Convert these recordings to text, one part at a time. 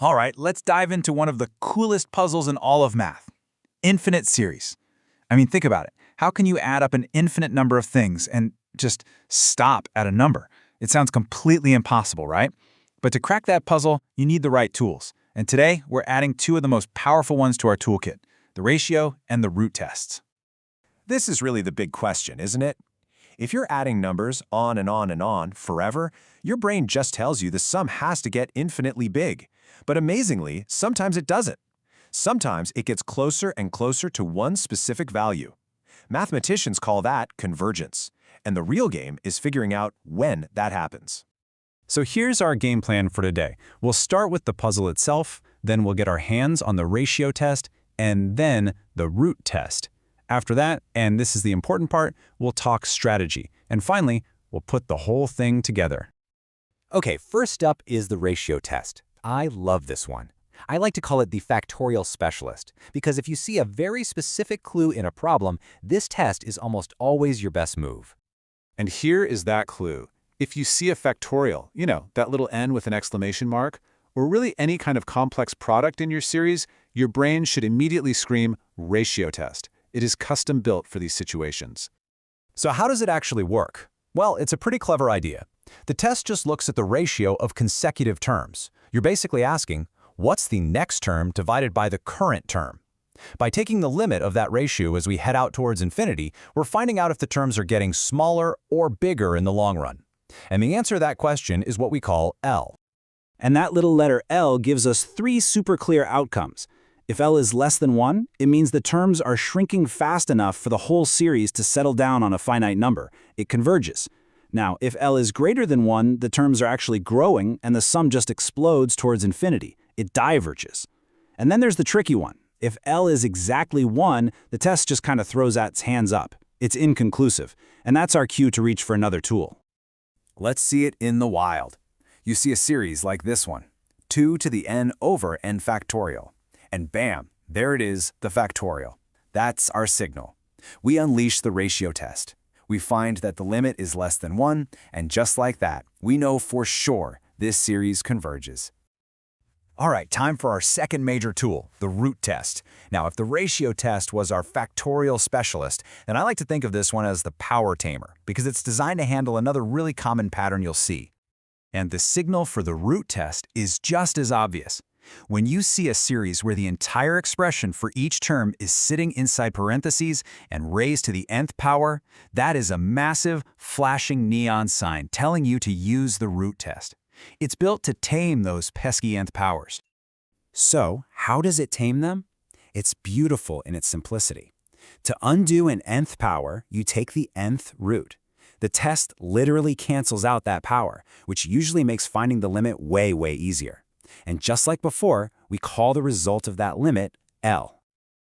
All right, let's dive into one of the coolest puzzles in all of math. Infinite series. I mean, think about it. How can you add up an infinite number of things and just stop at a number? It sounds completely impossible, right? But to crack that puzzle, you need the right tools. And today, we're adding two of the most powerful ones to our toolkit, the ratio and the root tests. This is really the big question, isn't it? If you're adding numbers on and on and on forever, your brain just tells you the sum has to get infinitely big. But amazingly, sometimes it doesn't. Sometimes it gets closer and closer to one specific value. Mathematicians call that convergence. And the real game is figuring out when that happens. So here's our game plan for today. We'll start with the puzzle itself, then we'll get our hands on the ratio test, and then the root test. After that, and this is the important part, we'll talk strategy. And finally, we'll put the whole thing together. Okay, first up is the ratio test. I love this one. I like to call it the factorial specialist, because if you see a very specific clue in a problem, this test is almost always your best move. And here is that clue. If you see a factorial, that little n with an exclamation mark, or really any kind of complex product in your series, your brain should immediately scream ratio test. It is custom built for these situations. So how does it actually work? Well, it's a pretty clever idea. The test just looks at the ratio of consecutive terms. You're basically asking, what's the next term divided by the current term? By taking the limit of that ratio as we head out towards infinity, we're finding out if the terms are getting smaller or bigger in the long run. And the answer to that question is what we call L. And that little letter L gives us three super clear outcomes. If L is less than 1, it means the terms are shrinking fast enough for the whole series to settle down on a finite number. It converges. Now, if L is greater than 1, the terms are actually growing and the sum just explodes towards infinity. It diverges. And then there's the tricky one. If L is exactly 1, the test just kind of throws its hands up. It's inconclusive. And that's our cue to reach for another tool. Let's see it in the wild. You see a series like this one, 2 to the n over n factorial. And bam, there it is, the factorial. That's our signal. We unleash the ratio test. We find that the limit is less than 1, and just like that, we know for sure this series converges. All right, time for our second major tool, the root test. Now, if the ratio test was our factorial specialist, then I like to think of this one as the power tamer, because it's designed to handle another really common pattern you'll see. And the signal for the root test is just as obvious. When you see a series where the entire expression for each term is sitting inside parentheses and raised to the nth power, that is a massive, flashing neon sign telling you to use the root test. It's built to tame those pesky nth powers. So, how does it tame them? It's beautiful in its simplicity. To undo an nth power, you take the nth root. The test literally cancels out that power, which usually makes finding the limit way easier. And just like before, we call the result of that limit L.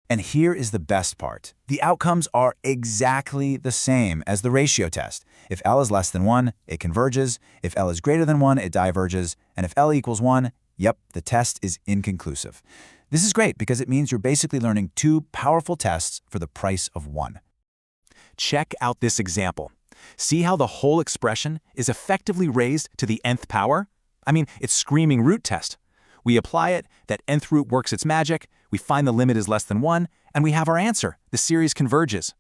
And here is the best part. The outcomes are exactly the same as the ratio test. If L is less than 1, it converges. If L is greater than 1, it diverges. And if L equals 1, yep, the test is inconclusive. This is great because it means you're basically learning two powerful tests for the price of one. Check out this example. See how the whole expression is effectively raised to the nth power? I mean, it's screaming root test. We apply it, that nth root works its magic, we find the limit is less than 1, and we have our answer. The series converges.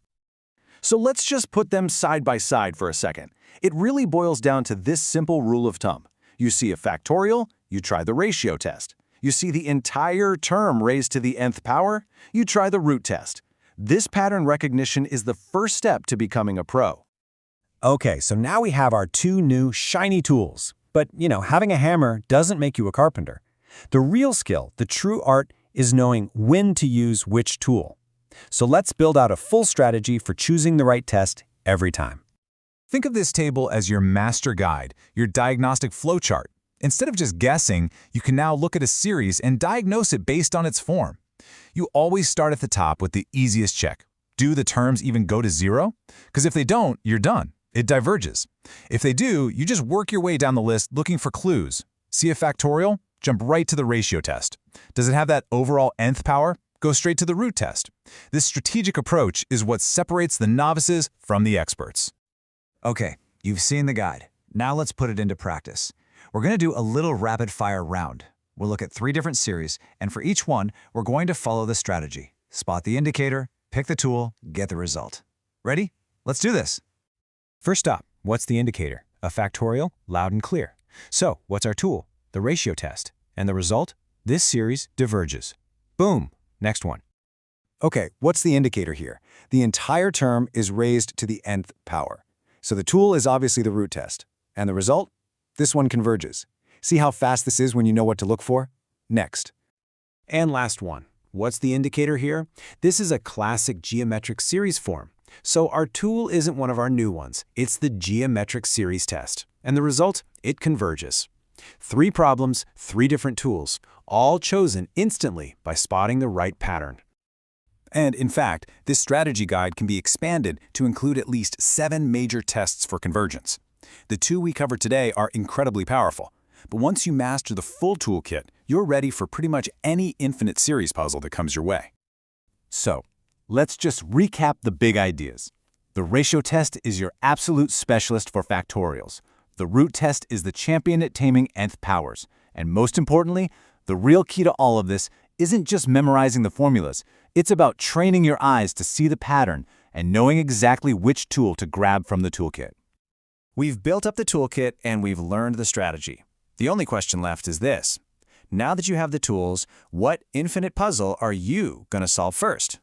So let's just put them side by side for a second. It really boils down to this simple rule of thumb. You see a factorial, you try the ratio test. You see the entire term raised to the nth power, you try the root test. This pattern recognition is the first step to becoming a pro. Okay, so now we have our two new shiny tools. But, having a hammer doesn't make you a carpenter. The real skill, the true art, is knowing when to use which tool. So let's build out a full strategy for choosing the right test every time. Think of this table as your master guide, your diagnostic flowchart. Instead of just guessing, you can now look at a series and diagnose it based on its form. You always start at the top with the easiest check. Do the terms even go to 0? Because if they don't, you're done. It diverges. If they do, you just work your way down the list looking for clues. See a factorial? Jump right to the ratio test. Does it have that overall nth power? Go straight to the root test. This strategic approach is what separates the novices from the experts. Okay, you've seen the guide. Now let's put it into practice. We're going to do a little rapid-fire round. We'll look at 3 different series, and for each one, we're going to follow the strategy. Spot the indicator, pick the tool, get the result. Ready? Let's do this. First up, what's the indicator? A factorial, loud and clear. So, what's our tool? The ratio test. And the result? This series diverges. Boom! Next one. Okay, what's the indicator here? The entire term is raised to the nth power. So the tool is obviously the root test. And the result? This one converges. See how fast this is when you know what to look for? Next. And last one. What's the indicator here? This is a classic geometric series form. So our tool isn't one of our new ones. It's the geometric series test. And the result? It converges. 3 problems, 3 different tools, all chosen instantly by spotting the right pattern. And in fact, this strategy guide can be expanded to include at least 7 major tests for convergence. The 2 we covered today are incredibly powerful, but once you master the full toolkit, you're ready for pretty much any infinite series puzzle that comes your way. So, let's just recap the big ideas. The ratio test is your absolute specialist for factorials. The root test is the champion at taming nth powers. And most importantly, the real key to all of this isn't just memorizing the formulas. It's about training your eyes to see the pattern and knowing exactly which tool to grab from the toolkit. We've built up the toolkit and we've learned the strategy. The only question left is this. Now that you have the tools, what infinite puzzle are you going to solve first?